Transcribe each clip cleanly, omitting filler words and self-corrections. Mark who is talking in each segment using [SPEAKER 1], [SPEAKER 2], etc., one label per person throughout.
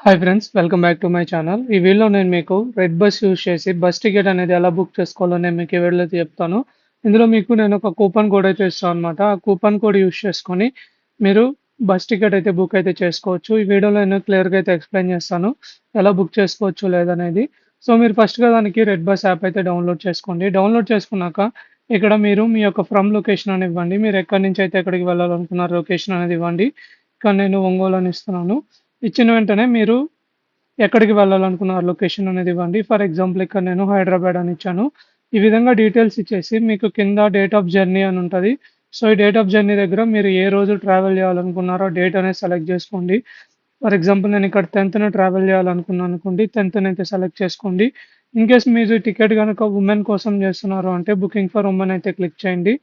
[SPEAKER 1] Hi friends, welcome back to my channel. ఈ వీడియోలో నేను మీకు రెడ్ బస్ యూజ్ చేసి బస్ టికెట్ అనేది ఎలా బుక్ చేసుకోవాలో నేను మీకు ఈ వీడియోలో చెప్తాను. ఇందులో మీకు నేను ఒక కూపన్ కోడ్ అయితే ఇస్తాను అనమాట. ఆ కూపన్ కోడ్ యూజ్ చేసుకొని మీరు బస్ టికెట్ అయితే బుక్ అయితే చేసుకోవచ్చు. ఈ వీడియోలో నేను క్లియర్గా అయితే ఎక్స్ప్లెయిన్ చేస్తాను ఎలా బుక్ చేసుకోవచ్చు లేదనేది. సో మీరు ఫస్ట్గా దానికి రెడ్ బస్ యాప్ అయితే డౌన్లోడ్ చేసుకోండి. డౌన్లోడ్ చేసుకున్నాక ఇక్కడ మీరు మీ యొక్క ఫ్రమ్ లొకేషన్ అని ఇవ్వండి. మీరు ఎక్కడి నుంచి అయితే ఎక్కడికి వెళ్ళాలనుకున్నారు లొకేషన్ అనేది ఇవ్వండి. ఇక్కడ నేను ఒంగోలు అని ఇస్తున్నాను. ఇచ్చిన వెంటనే మీరు ఎక్కడికి వెళ్ళాలనుకున్నారు లొకేషన్ అనేది ఇవ్వండి. ఫర్ ఎగ్జాంపుల్ ఇక్కడ నేను హైదరాబాద్ అని ఇచ్చాను. ఈ విధంగా డీటెయిల్స్ ఇచ్చేసి మీకు కింద డేట్ ఆఫ్ జర్నీ అని ఉంటుంది. సో ఈ డేట్ ఆఫ్ జర్నీ దగ్గర మీరు ఏ రోజు ట్రావెల్ చేయాలనుకున్నారో డేట్ అనేది సెలెక్ట్ చేసుకోండి. ఫర్ ఎగ్జాంపుల్ నేను ఇక్కడ 10th ట్రావెల్ చేయాలనుకున్నాను అనుకోండి, 10th అయితే సెలెక్ట్ చేసుకోండి. ఇన్ కేస్ మీరు టికెట్ కనుక ఉమెన్ కోసం చేస్తున్నారు అంటే బుకింగ్ ఫర్ ఉమెన్ అయితే క్లిక్ చేయండి.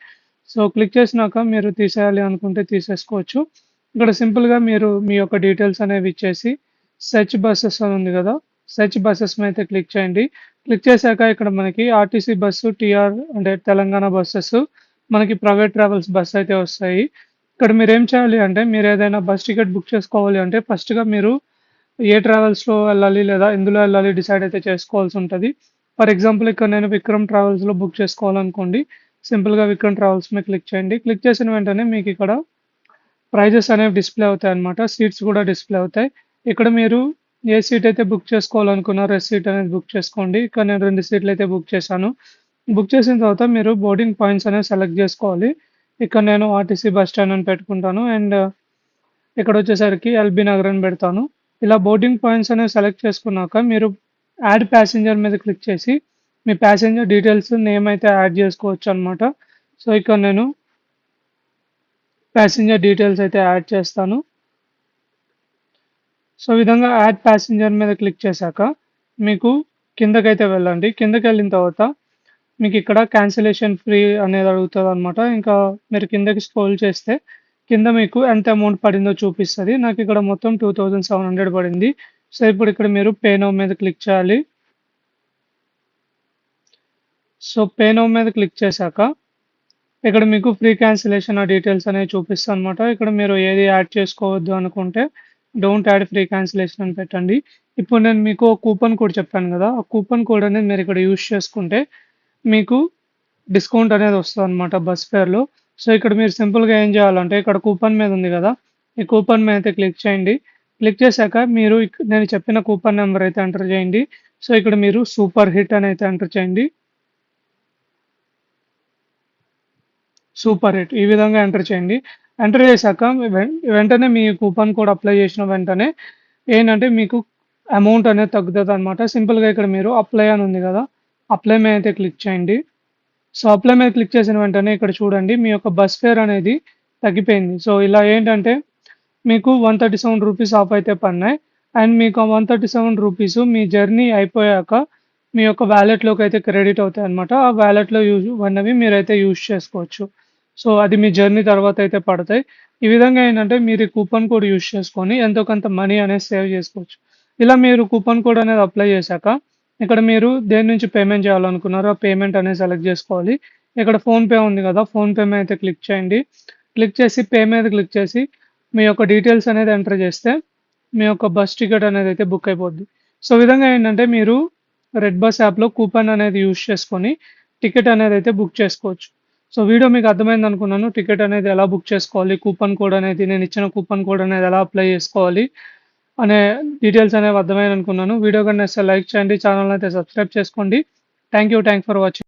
[SPEAKER 1] సో క్లిక్ చేసినాక మీరు తీసేయాలి అనుకుంటే తీసేసుకోవచ్చు. ఇక్కడ సింపుల్గా మీరు మీ యొక్క డీటెయిల్స్ అనేవి ఇచ్చేసి సెర్చ్ బస్సెస్ అని ఉంది కదా, సెర్చ్ బస్సెస్ అయితే క్లిక్ చేయండి. క్లిక్ చేశాక ఇక్కడ మనకి ఆర్టీసీ బస్సు, టీఆర్ అంటే తెలంగాణ బస్సెస్, మనకి ప్రైవేట్ ట్రావెల్స్ బస్ అయితే వస్తాయి. ఇక్కడ మీరు ఏం చేయాలి అంటే మీరు ఏదైనా బస్ టికెట్ బుక్ చేసుకోవాలి అంటే ఫస్ట్గా మీరు ఏ ట్రావెల్స్లో వెళ్ళాలి లేదా ఎందులో వెళ్ళాలి డిసైడ్ అయితే చేసుకోవాల్సి ఉంటుంది. ఫర్ ఎగ్జాంపుల్ ఇక్కడ నేను విక్రమ్ ట్రావెల్స్లో బుక్ చేసుకోవాలనుకోండి. సింపుల్గా విక్రమ్ ట్రావెల్స్ మీద క్లిక్ చేయండి. క్లిక్ చేసిన వెంటనే మీకు ఇక్కడ ప్రైజెస్ అనేవి డిస్ప్లే అవుతాయి అన్నమాట. సీట్స్ కూడా డిస్ప్లే అవుతాయి. ఇక్కడ మీరు ఏ సీట్ అయితే బుక్ చేసుకోవాలనుకున్నారో ఏ సీట్ అనేది బుక్ చేసుకోండి. ఇక్కడ నేను 2 సీట్లు అయితే బుక్ చేశాను. బుక్ చేసిన తర్వాత మీరు బోర్డింగ్ పాయింట్స్ అనేవి సెలెక్ట్ చేసుకోవాలి. ఇక్కడ నేను ఆర్టీసీ బస్ స్టాండ్ అని పెట్టుకుంటాను అండ్ ఇక్కడ వచ్చేసరికి ఎల్బీ నగర్ అని పెడతాను. ఇలా బోర్డింగ్ పాయింట్స్ అనేవి సెలెక్ట్ చేసుకున్నాక మీరు యాడ్ ప్యాసింజర్ మీద క్లిక్ చేసి మీ ప్యాసింజర్ డీటెయిల్స్ నేమ్ అయితే యాడ్ చేసుకోవచ్చు అనమాట. సో ఇక్కడ నేను ప్యాసింజర్ డీటెయిల్స్ అయితే యాడ్ చేస్తాను. సో ఈ విధంగా యాడ్ ప్యాసింజర్ మీద క్లిక్ చేశాక మీకు కిందకైతే వెళ్ళండి. కిందకి వెళ్ళిన తర్వాత మీకు ఇక్కడ క్యాన్సిలేషన్ ఫ్రీ అనేది అడుగుతుంది అనమాట. ఇంకా మీరు కిందకి స్క్రోల్ చేస్తే కింద మీకు ఎంత అమౌంట్ పడిందో చూపిస్తుంది. నాకు ఇక్కడ మొత్తం 2700 పడింది. సో ఇప్పుడు ఇక్కడ మీరు పే నౌ మీద క్లిక్ చేయాలి. సో పే నౌ మీద క్లిక్ చేశాక ఇక్కడ మీకు ఫ్రీ క్యాన్సిలేషన్ ఆ డీటెయిల్స్ అనేవి చూపిస్తాను అనమాట. ఇక్కడ మీరు ఏది యాడ్ చేసుకోవద్దు అనుకుంటే డోంట్ యాడ్ ఫ్రీ క్యాన్సిలేషన్ అని పెట్టండి. ఇప్పుడు నేను మీకు కూపన్ కోడ్ చెప్పాను కదా, ఆ కూపన్ కోడ్ అనేది మీరు ఇక్కడ యూజ్ చేసుకుంటే మీకు డిస్కౌంట్ అనేది వస్తుంది అనమాట బస్ ఫేర్లో. సో ఇక్కడ మీరు సింపుల్గా ఏం చేయాలంటే ఇక్కడ కూపన్ మీద ఉంది కదా, ఈ కూపన్ మీద అయితే క్లిక్ చేయండి. క్లిక్ చేశాక మీరు నేను చెప్పిన కూపన్ నెంబర్ అయితే ఎంటర్ చేయండి. సో ఇక్కడ మీరు సూపర్ హిట్ అని అయితే ఎంటర్ చేయండి. సూపర్ హిట్ ఈ విధంగా ఎంటర్ చేయండి. ఎంటర్ చేశాక వెంటనే మీ కూపన్ కోడ్ అప్లై చేసిన వెంటనే ఏంటంటే మీకు అమౌంట్ అనేది తగ్గుతుంది అనమాట. సింపుల్గా ఇక్కడ మీరు అప్లై అని ఉంది కదా, అప్లై మీద అయితే క్లిక్ చేయండి. సో అప్లై మీద క్లిక్ చేసిన వెంటనే ఇక్కడ చూడండి మీ యొక్క బస్ ఫేర్ అనేది తగ్గిపోయింది. సో ఇలా ఏంటంటే మీకు 137 రూపీస్ ఆఫ్ అయితే పడినాయి అండ్ మీకు ఆ 137 రూపీస్ మీ జర్నీ అయిపోయాక మీ యొక్క వ్యాలెట్లోకి అయితే క్రెడిట్ అవుతాయి అనమాట. ఆ వ్యాలెట్లో యూజ్ అన్నవి మీరైతే యూజ్ చేసుకోవచ్చు. సో అది మీ జర్నీ తర్వాత అయితే పడతాయి. ఈ విధంగా ఏంటంటే మీరు ఈ కూపన్ కోడ్ యూజ్ చేసుకొని ఎంతో కొంత మనీ అనేది సేవ్ చేసుకోవచ్చు. ఇలా మీరు కూపన్ కోడ్ అనేది అప్లై చేశాక ఇక్కడ మీరు దేని నుంచి పేమెంట్ చేయాలనుకున్నారో ఆ పేమెంట్ అనేది సెలెక్ట్ చేసుకోవాలి. ఇక్కడ ఫోన్పే ఉంది కదా, ఫోన్పే మీద అయితే క్లిక్ చేయండి. క్లిక్ చేసి పే మీద క్లిక్ చేసి మీ యొక్క డీటెయిల్స్ అనేది ఎంటర్ చేస్తే మీ యొక్క బస్ టికెట్ అనేది అయితే బుక్ అయిపోద్ది. సో ఈ విధంగా ఏంటంటే మీరు రెడ్ బస్ యాప్లో కూపన్ అనేది యూజ్ చేసుకొని టికెట్ అనేది అయితే బుక్ చేసుకోవచ్చు. సో వీడియో మీకు అర్థమైంది అనుకున్నాను. టికెట్ అనేది ఎలా బుక్ చేసుకోవాలి, కూపన్ కోడ్ అనేది నేను ఇచ్చిన కూపన్ కోడ్ అనేది ఎలా అప్లై చేసుకోవాలి అనే డీటెయిల్స్ అనేవి అర్థమైంది అనుకున్నాను. వీడియో కన్నా లైక్ చేయండి, ఛానల్ అయితే సబ్స్క్రైబ్ చేసుకోండి. Thank you for watching.